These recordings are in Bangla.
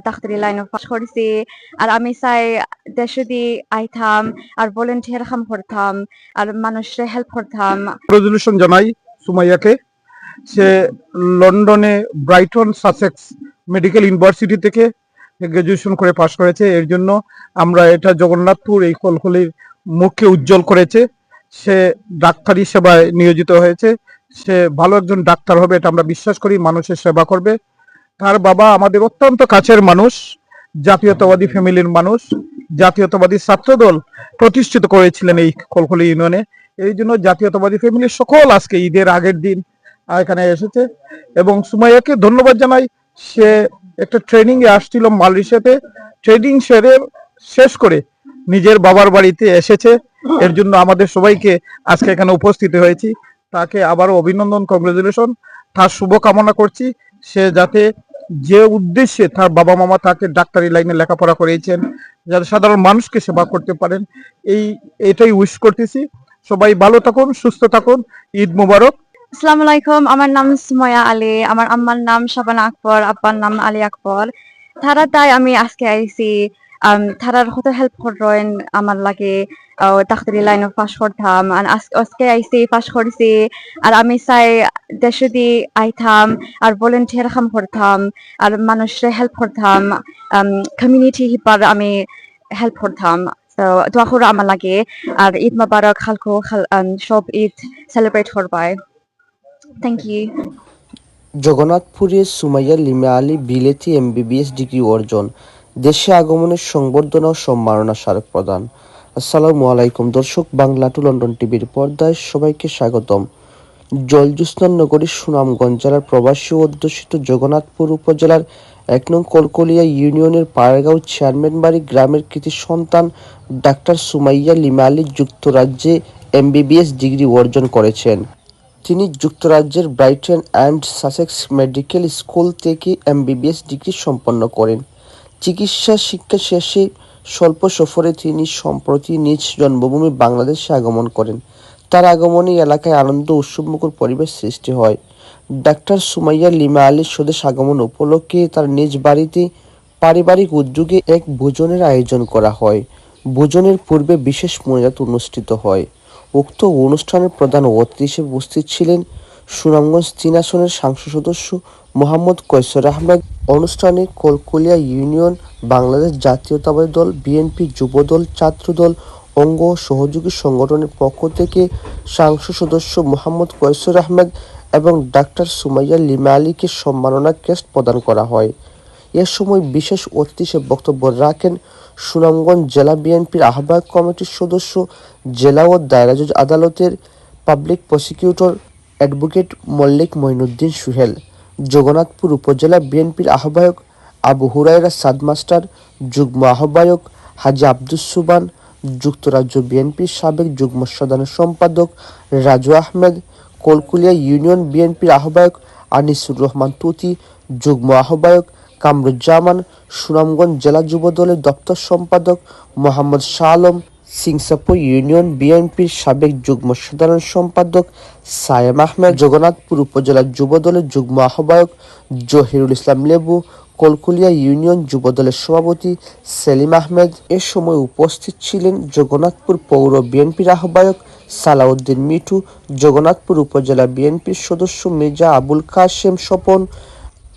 ডাক্তারি লাইনে পাশ করছি। আর আমি চাই দেশে দি আইতাম আর ভলেন্টিয়ার কাম করতাম আর মানুষের হেল্প করতাম। কংগ্রেচুলেশন জানাই সুমাইয়াকে। সে লন্ডনে ব্রাইটন সাসেক্স মেডিকেল ইউনিভার্সিটি থেকে গ্রাজুয়েশন করে পাশ করেছে। এর জন্য আমরা এটা জগন্নাথপুর এই কলকলির মুখকে উজ্জ্বল করেছে। সে ডাক্তারি সেবায় নিয়োজিত হয়েছে। সে ভালো একজন ডাক্তার হবে এটা আমরা বিশ্বাস করি, মানুষের সেবা করবে। তার বাবা আমাদের অত্যন্ত কাছের মানুষ, জাতীয়তাবাদী ফ্যামিলির মানুষ, জাতীয়তাবাদী ছাত্রদল প্রতিষ্ঠিত করেছিলেন এই কলকলি ইউনিয়নে। এই জন্য জাতীয়তাবাদী ফ্যামিলির সকল আজকে ঈদের আগের দিন এখানে এসেছে এবং সুমাইয়াকে ধন্যবাদ জানাই। সে একটা ট্রেনিং এ আসছিল মালয়েশিয়াতে, ট্রেনিং সেরে শেষ করে নিজের বাবার বাড়িতে এসেছে। এর জন্য আমাদের সবাইকে আজকে এখানে উপস্থিত হয়েছি। তাকে আবারও অভিনন্দন, কংগ্রেচুলেশন। তার শুভকামনা করছি সে যাতে যে উদ্দেশ্যে তার বাবা মামা তাকে ডাক্তারি লাইনে লেখাপড়া করিয়েছেন, যাতে সাধারণ মানুষকে সেবা করতে পারেন, এটাই উইশ করতেছি। সবাই ভালো থাকুন, সুস্থ থাকুন। ঈদ মুবারক। আসসালামু আলাইকুম, আমার নাম সুমাইয়া আলী, আমার আম্মার নাম শাবানা আকবর, আব্বার নাম আলী আকবর। তারা তাই আমি আজকে আইছি তারার কত হেল্প করেন আমার লাগে ডাক্তারি লাইনে পাশ করতাম আর আজকে আইছি পাশ করছি। আর আমি চাই দেশে দি আইতাম আর ভলেন্টিয়ার কাম করতাম আর মানুষের হেল্প করতাম, কমিউনিটি হিপার আমি হেল্প করতাম। তো দোয়া করো আমার লাগে। আর ঈদ মোবারক, সব ঈদ সেলিব্রেট করবাই। Thank you. জগন্নাথপুরে সুমাইয়া লিমা আলী বিলেতি এমবিবিএস ডিগ্রি অর্জন, দেশে আগমনের সংবর্ধনা ও সম্মাননা স্মারক প্রদান। আসসালামু আলাইকুম দর্শক, বাংলা টু লন্ডন টিভির পর্দায় সবাইকে স্বাগতম। জলজ্যোৎস্না নগরীর সুনামগঞ্জ জেলার প্রবাসী অধ্যুষিত জগন্নাথপুর উপজেলার ১ নং কলকলিয়া ইউনিয়নের পাড়াগাঁও চেয়ারম্যান বাড়ি গ্রামের কৃতি সন্তান ডাক্তার সুমাইয়া লিমা আলী যুক্তরাজ্যে এমবিবিএস ডিগ্রি অর্জন করেছেন। তিনি যুক্তরাজ্যের Brighton and Sussex medical school থেকে এমবিবিএস ডিগ্রি সম্পন্ন করেন। চিকিৎসা শিক্ষা শেষে স্বল্প সফরে তিনি সম্প্রতি নিজ জন্মভূমি বাংলাদেশে আগমন করেন। তার আগমনে এলাকায় আনন্দ উৎসবমুখর পরিবেশ সৃষ্টি হয়। ডাক্তার সুমাইয়া লিমা আলীর স্বদেশ আগমন উপলক্ষে তার নিজ বাড়িতে পারিবারিক উদ্যোগে এক ভোজনের আয়োজন করা হয়। ভোজনের পূর্বে বিশেষ মোনাজাত অনুষ্ঠিত হয়। উক্ত অনুষ্ঠানের প্রধান অতিথি হিসেবে উপস্থিত ছিলেন সুনামগঞ্জ ৩ আসনের সংসদ সদস্য মোহাম্মদ কৈশোর আহমেদ। অনুষ্ঠানে কলকলিয়া ইউনিয়ন বাংলাদেশ জাতীয়তাবাদী দল, বিএনপি, যুবদল, ছাত্রদল, অঙ্গ ও সহযোগী সংগঠনের পক্ষ থেকে সংসদ সদস্য মোহাম্মদ কৈশোর আহমেদ এবং ডাক্তার সুমাইয়া লিমা আলীকে সম্মাননা ক্রেস্ট প্রদান করা হয়। এ সময় বিশেষ অতিথি হিসেবে বক্তব্য রাখেন সুনামগঞ্জ জেলা বিএনপির আহ্বায়ক কমিটির সদস্য, জেলা ও দায়রা জজ আদালতের public prosecutor advocate Mallik Moinuddin Suhel, Jagannathpur উপজেলা বিএনপির আহ্বায়ক আবু হুরায়রা সাদ মাস্টার, যুগ্ম আহ্বায়ক হাজি আব্দুস সুবান, যুক্তরাজ্য বিএনপির সাবেক যুগ্ম সাধারণ সম্পাদক রাজু আহমেদ, কলকুলিয়া ইউনিয়ন বিএনপির আহ্বায়ক আনিসুর রহমান তুতি, যুগ্ম আহ্বায়ক কামরুজ্জামান, সুনামগঞ্জ জেলা যুবদলের দপ্তর সম্পাদক মোহাম্মদ শাহ আলম, সিংসাপুর ইউনিয়ন বিএনপির সাবেক যুগ্ম সাধারণ সম্পাদক সায়েম আহমেদ, জগন্নাথপুর উপজেলা যুবদলের যুগ্ম আহ্বায়ক জহিরুল ইসলাম লেবু, কলকুলিয়া ইউনিয়ন যুবদলের সভাপতি সেলিম আহমেদ। এ সময় উপস্থিত ছিলেন জগন্নাথপুর পৌর বিএনপির আহ্বায়ক সালাউদ্দিন মিঠু, জগন্নাথপুর উপজেলা বিএনপির সদস্য মির্জা আবুল কাশেম স্বপন,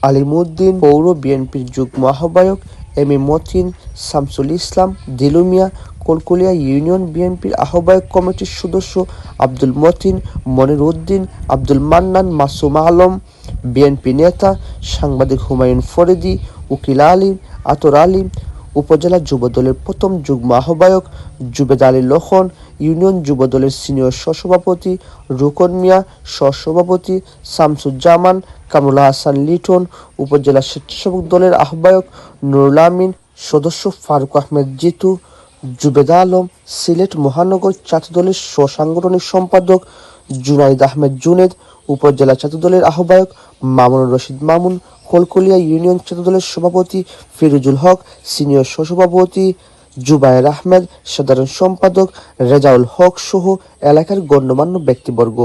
আলিমুদ্দিন, পৌর বিএনপির যুগ্ম আহ্বায়ক M A Matin, Shamsul Islam, Dilu Mia, Kalkalia union বিএনপির আহ্বায়ক কমিটির সদস্য আব্দুল মতিন, মনির উদ্দিন, আব্দুল মান্নান, মাসুম আলম, বিএনপি নেতা সাংবাদিক হুমায়ুন ফরিদি, উকিল আলী, আতর আলী, উপজেলা যুবদলের প্রথম যুগ্ম আহ্বায়ক জুবেদ আলী লখন, ইউনিয়ন যুবদলের সিনিয়র সহসভাপতি রুকন মিয়া, সহসভাপতি শামসুজ্জামান, কামরুল হাসান লিটন, উপজেলা স্বেচ্ছাসেবক দলের আহ্বায়ক নুরুল আমিন, সদস্য ফারুক আহমেদ জিতু, জুবেদা আলম, সিলেট মহানগর ছাত্রদলের সাংগঠনিক সম্পাদক জুনাইদ আহমেদ জুনেদ, উপজেলা ছাত্রদলের আহ্বায়ক মামুনুর রশিদ মামুন, কলকলিয়া ইউনিয়ন ছাত্রদলের সভাপতি ফিরোজুল হক, সিনিয়র সহসভাপতি জুবায়ের আহমেদ, সাধারণ সম্পাদক রেজাউল হক সহ এলাকার গণ্যমান্য ব্যক্তিবর্গ।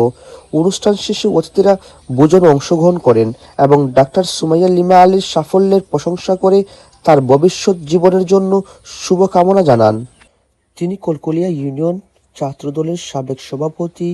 অনুষ্ঠান শেষে অতিথিরা ভোজনে অংশগ্রহণ করেন এবং ডাক্তার সুমাইয়া লিমা আলীর সাফল্যের প্রশংসা করে তার ভবিষ্যৎ জীবনের জন্য শুভকামনা জানান। তিনি কলকলিয়া ইউনিয়ন ছাত্রদলের সাবেক সভাপতি,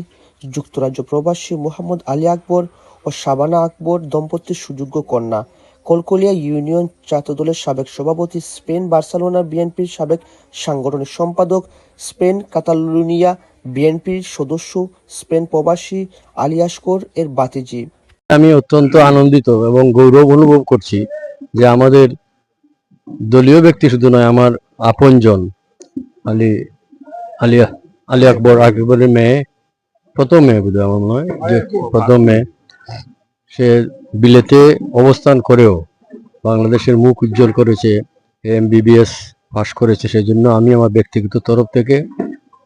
যুক্তরাজ্য প্রবাসী মোহাম্মদ আলী আকবর ও শাবানা আকবর দম্পতির সুযোগ্য কন্যা। কলকলিয়া ইউনিয়ন ছাত্রদলের সাবেক সভাপতি, স্পেন বার্সেলোনা বিএনপির সাবেক সাংগঠনিক সম্পাদক, স্পেন কাতালুনিয়া বিএনপির সদস্য, স্পেন প্রবাসী আলী আসকর এর বাতিজি। আমি অত্যন্ত আনন্দিত এবং গৌরব অনুভব করছি যে আমাদের দলীয় ব্যক্তি শুধু নয়, আমার আপনজন আলী আকবরের মেয়ে, প্রথম মেয়ে বোধহয়, আমার মনে হয় যে প্রথম মেয়ে, সে বিলেতে অবস্থান করেও বাংলাদেশের মুখ উজ্জ্বল করেছে, এমবিবিএস পাশ করেছে। সেজন্য আমি আমার ব্যক্তিগত তরফ থেকে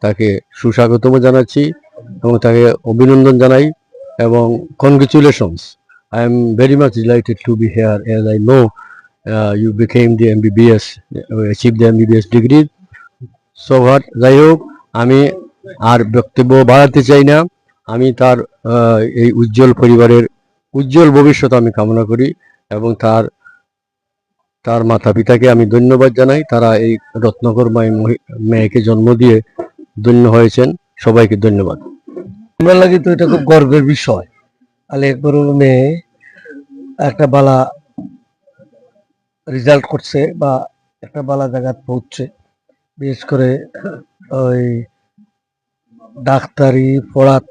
তাকে সুস্বাগতম জানাচ্ছি এবং তাকে অভিনন্দন জানাই এবং congratulations. I am very much delighted to be here as I know you became the MBBS, achieved the MBBS degree. So what, যাই হোক, আমি আর বক্তব্য বাড়াতে চাই না। আমি তার এই উজ্জ্বল পরিবারের উজ্জ্বল ভবিষ্যৎ আমি কামনা করি এবং তার মাতা পিতাকে আমি ধন্যবাদ জানাই। তারা এই রত্নকর্মায় মেয়েকে জন্ম দিয়ে ধন্য হয়েছেন। সবাইকে ধন্যবাদ। আমরা লাগি তো এটা খুব গর্বের বিষয়। আলী আকবরের মেয়ে একটা বালা রেজাল্ট করছে বা একটা বালা জায়গায় পৌঁছছে, বিশেষ করে ওই ডাক্তারি পড়াত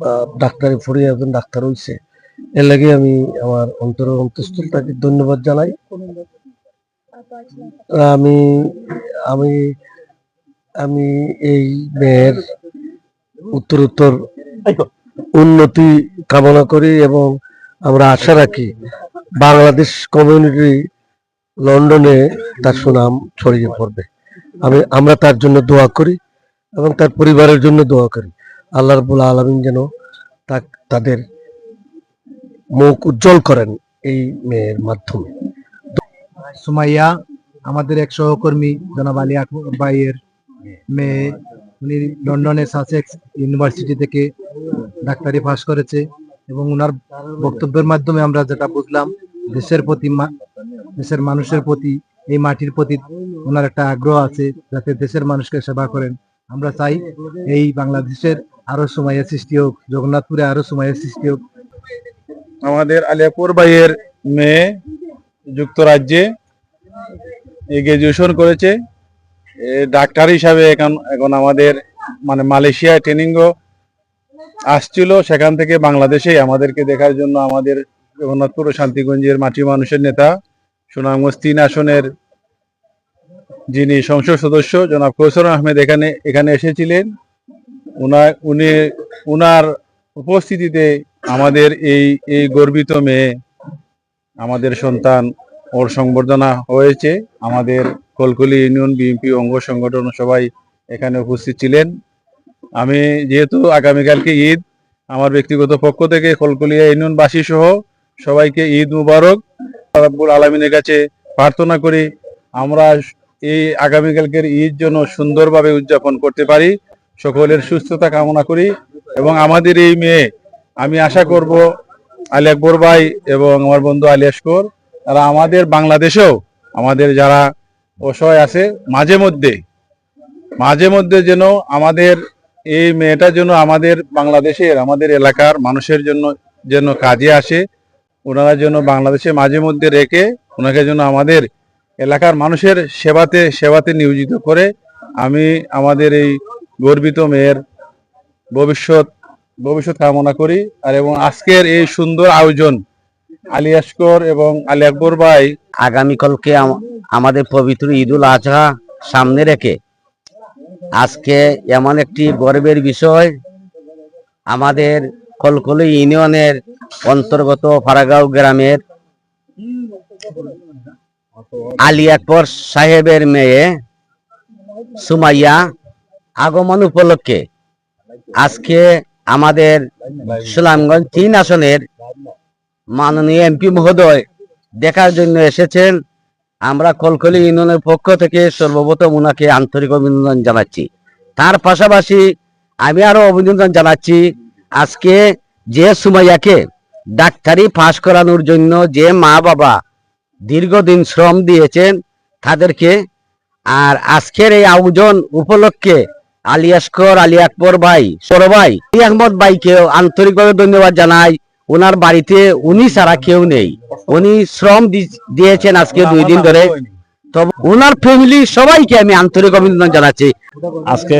বা ডাক্তারি পড়িয়ে একজন ডাক্তার হয়েছে। এর লাগে আমি আমার অন্তরের অন্তঃস্থল তাকে ধন্যবাদ জানাই। আমি আমি আমি এই মেয়ের উত্তরোত্তর উন্নতি কামনা করি এবং আমরা আশা রাখি বাংলাদেশ কমিউনিটি লন্ডনে তার সুনাম ছড়িয়ে পড়বে। আমরা তার জন্য দোয়া করি এবং তার পরিবারের জন্য দোয়া করি। আল্লাহ রাব্বুল আলামিন যেন তাদের মুখ উজ্জ্বল করেন এই মেয়ের মাধ্যমে। সুমাইয়া আমাদের এক সহকর্মী জনাব আলী আকবর ভাইয়ের মেয়ে। উনি লন্ডনের সাসেক্স ইউনিভার্সিটি থেকে ডাক্তারি পাশ করেছে এবং ওনার বক্তব্যের মাধ্যমে আমরা যেটা বুঝলাম, দেশের প্রতি, দেশের মানুষের প্রতি, এই মাটির প্রতি ওনার একটা আগ্রহ আছে যাতে দেশের মানুষকে সেবা করেন। আমরা চাই এই বাংলাদেশের আরো সুমাইয়া সৃষ্টি হোক, জগন্নাথপুরে আরো সুমাইয়া সৃষ্টি হোক। আমাদের আলী আকবর ভাইয়ের মেয়ে যুক্তরাজ্যে গ্রাজুয়েশন করেছে ডাক্তার হিসাবে। এখন আমাদের মালয়েশিয়ায় ট্রেনিংও আসছিল, সেখান থেকে বাংলাদেশে আমাদেরকে দেখার জন্য আমাদের জগন্নাথপুর ও শান্তিগঞ্জের মাটি মানুষের নেতা, সুনামগঞ্জ 3 আসনের যিনি সংসদ সদস্য জনাব কৌসর আহমেদ এখানে এসেছিলেন। উনার উপস্থিতিতে আমাদের এই গর্বিত মেয়ে, আমাদের সন্তান, ওর সংবর্ধনা হয়েছে। আমাদের কলকলি ইউনিয়ন বিএনপি অঙ্গ সংগঠন সবাই এখানে উপস্থিত ছিলেন। আমি যেহেতু আগামীকালকে ঈদ, আমার ব্যক্তিগত পক্ষ থেকে কলকলিয়া ইউনিয়নবাসী সহ সবাইকে ঈদ মুবারক। রব্বুল আলামিনের কাছে প্রার্থনা করি আমরা এই আগামীকালকের ঈদ যেন সুন্দরভাবে উদযাপন করতে পারি। সকলের সুস্থতা কামনা করি এবং আমাদের এই মেয়ে, আমি আশা করব আলী আকবর ভাই এবং আমার বন্ধু আলী আসকর, তারা আমাদের বাংলাদেশেও আমাদের যারা অসহায় আছে মাঝে মধ্যে যেন আমাদের এই মেয়েটা যেন আমাদের বাংলাদেশের, আমাদের এলাকার মানুষের জন্য যেন কাজে আসে। ওনারা যেন বাংলাদেশে মাঝে মধ্যে রেখে ওনাকে যেন আমাদের এলাকার মানুষের সেবাতে নিয়োজিত করে। আমি আমাদের এই গর্বিত মেয়ের ভবিষ্যৎ কামনা করি। আর এবং আজকের এই সুন্দর আয়োজন আলী আসকর এবং আলী আকবর ভাই আগামীকালকে আমাদের পবিত্র ঈদুল আজহা সামনে রেখে আজকে এমন একটি গর্বের বিষয়, আমাদের কলকলি ইউনিয়নের অন্তর্গত ফারাগাঁও গ্রামের আলী আকবর সাহেবের মেয়ে সুমাইয়া আগমন উপলক্ষে আজকে আমাদের সুনামগঞ্জ 3 আসনের মাননীয় এমপি মহোদয় দেখার জন্য এসেছেন। আমরা কলকলি ইউনিয়নের পক্ষ থেকে সর্বপ্রথম ওনাকে আন্তরিক অভিনন্দন জানাচ্ছি। তার পাশাপাশি আমি আরো অভিনন্দন জানাচ্ছি আজকে যে সুমাইয়াকে ডাক্তারি পাশ করানোর জন্য যে মা বাবা দীর্ঘদিন শ্রম দিয়েছেন তাদেরকে। আর আজকের এই আয়োজন উপলক্ষে আলী আসগর, আলী আকবর ভাই, বড় ভাই আহমদ ভাইকেও আন্তরিকভাবে ধন্যবাদ জানাই। ওনার বাড়িতে উনি ছাড়া কেউ নেই, উনি শ্রম দিয়েছেন আজকে 2 দিন ধরে। তবে ওনার ফ্যামিলি সবাইকে আমি আন্তরিক অভিনন্দন জানাচ্ছি। আজকে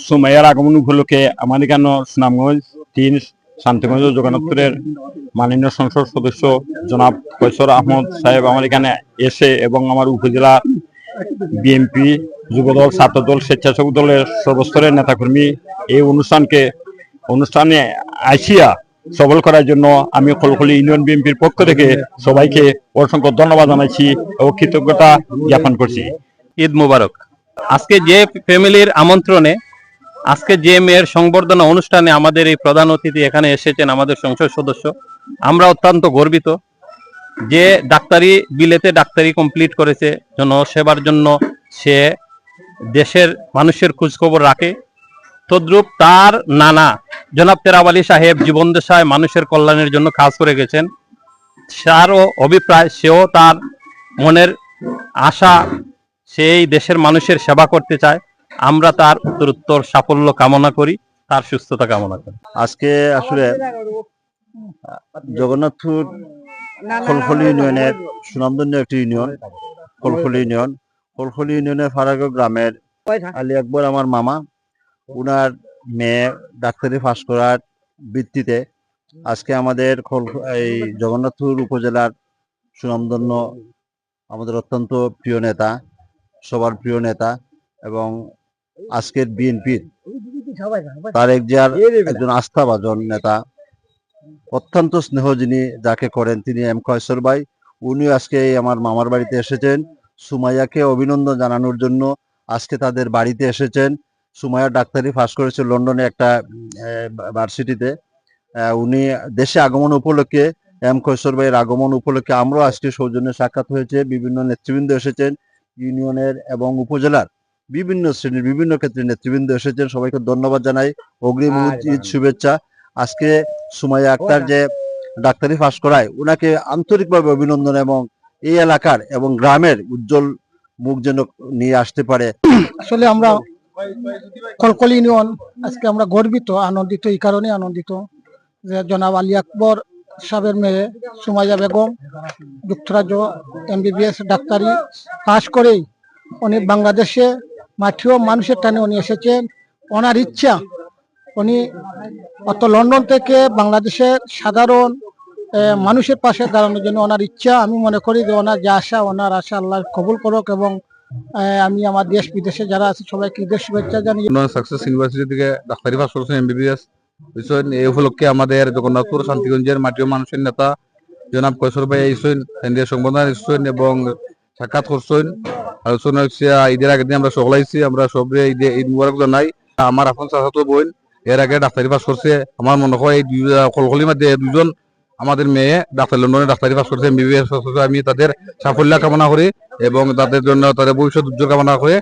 সুমাইয়ার আগমন উপলক্ষে আমার এখানে সুনামগঞ্জ 3 শান্তিগঞ্জ জগন্নাথপুরের মাননীয় সংসদ সদস্য জনাব কৈশোর আহমদ সাহেব আমার এখানে এসে এবং আমার উপজেলা বিএনপি, যুবদল, ছাত্রদল, স্বেচ্ছাসেবক দলের সর্বস্তরের নেতাকর্মী এই অনুষ্ঠানে আসিয়া সবল করার জন্য আমি কলকলি ইউনিয়ন বিএনপির পক্ষ থেকে সবাইকে অসংখ্য ধন্যবাদ জানাচ্ছি এবং কৃতজ্ঞতা জ্ঞাপন করছি। ঈদ মুবারক। আজকে যে ফ্যামিলির আমন্ত্রণে আজকে যে মেয়ের সংবর্ধনা অনুষ্ঠানে আমাদের এই প্রধান অতিথি এখানে এসেছেন আমাদের সংসদ সদস্য, আমরা অত্যন্ত গর্বিত যে বিলেতে ডাক্তারি কমপ্লিট করেছে, জনসেবার জন্য সে দেশের মানুষের খোঁজখবর রাখে। তদ্রূপ তার নানা জনাব তেরাব আলী সাহেব জীবনদশায় মানুষের কল্যাণের জন্য কাজ করে গেছেন। তারও অভিপ্রায়, সেও তার মনের আশা সেই দেশের মানুষের সেবা করতে চায়। আমরা তার উত্তরোত্তর সাফল্য কামনা করি, তার সুস্থতা কামনা করি। আজকে আসলে জগন্নাথপুর কলকলি ইউনিয়নের সুনামধন্য একটি ইউনিয়ন, কলকলি ইউনিয়নের ফারাগড় গ্রামের আলী আকবর আমার মামা, উনার মেয়ে ডাক্তারি পাশ করার ভিত্তিতে আজকে আমাদের এই জগন্নাথপুর উপজেলার সুনামধন্য আমাদের অত্যন্ত প্রিয় নেতা, সবার প্রিয় নেতা এবং আজকের বিএনপির তারেক জিয়ার একজন আস্থাভাজন নেতা, অত্যন্ত স্নেহ যিনি যাকে করেন তিনি এম কৈশোর ভাই। উনিও আজকে আমার মামার বাড়িতে এসেছেন সুমাইয়াকে অভিনন্দন জানানোর জন্য। আজকে তাদের বাড়িতে এসেছেন। সুমাইয়া ডাক্তারি পাশ করেছে লন্ডনে একটা ভার্সিটিতে। উনি দেশে আগমন উপলক্ষে, এম কৈশোর ভাইয়ের আগমন উপলক্ষে আমরাও আজকে সৌজন্য সাক্ষাৎ হয়েছে। বিভিন্ন নেতৃবৃন্দ এসেছেন, ইউনিয়নের এবং উপজেলার বিভিন্ন শ্রেণীর বিভিন্ন ক্ষেত্রে নেতৃবৃন্দ এসেছেন। সবাইকে ধন্যবাদ জানাই, অগ্রিম ঈদ শুভেচ্ছা। আজকে সুমাইয়া আক্তার যে ডাক্তারি পাশ করায় উনাকে আন্তরিকভাবে অভিনন্দন এবং এই এলাকার এবং গ্রামের উজ্জ্বল মুখ যেন নিয়ে আসতে পারে। আসলে আমরা কলকলি ইউনিয়ন আজকে আমরা গর্বিত, আনন্দিত। এই কারণে আনন্দিত যে জনাব আলী আকবর সাহেবের মেয়ে সুমাইয়া বেগম যুক্তরাজ্য MBBS ডাক্তারি পাশ করেই উনি বাংলাদেশে মাটিও মানুষের টানে উনি এসেছেন। ওনার ইচ্ছা, উনি অত লন্ডন থেকে বাংলাদেশের সাধারণ মানুষের পাশে দাঁড়ানোর জন্য ওনার ইচ্ছা। আমি মনে করি যে ওনার যে আশা, ওনার আশা আল্লাহ কবুল করুক এবং আমি আমার দেশ বিদেশে যারা আছে সবাইকে ঈদের শুভেচ্ছা জানিয়ে সাকসেস ইউনিভার্সিটি থেকে ডাক্তারি পাশ করেছেন MBBS। এই উপলক্ষে আমাদের জগন্নাথপুর শান্তিগঞ্জের মাটিও মানুষের নেতা জনাব কৈশোর ভাই আইসেন, সংবর্ধনা দিচ্ছেন এবং সাক্ষাৎ করছেন। আলোচনা হচ্ছে ঈদের আগে দিন আমরা সকল আইছি, আমরা সবরে ঈদ মুবারক জানাই। আমার আপন চাচাতো বোন এর আগে ডাক্তারি পাশ করছে। আমার মনে হয় এই কলকলির মধ্যে 2জন আমাদের মেয়ে লন্ডনে ডাক্তারি পাশ করছে MBBS। আমি তাদের সাফল্য কামনা করি এবং তাদের জন্য তাদের ভবিষ্যৎ উজ্জ্বল কামনা করে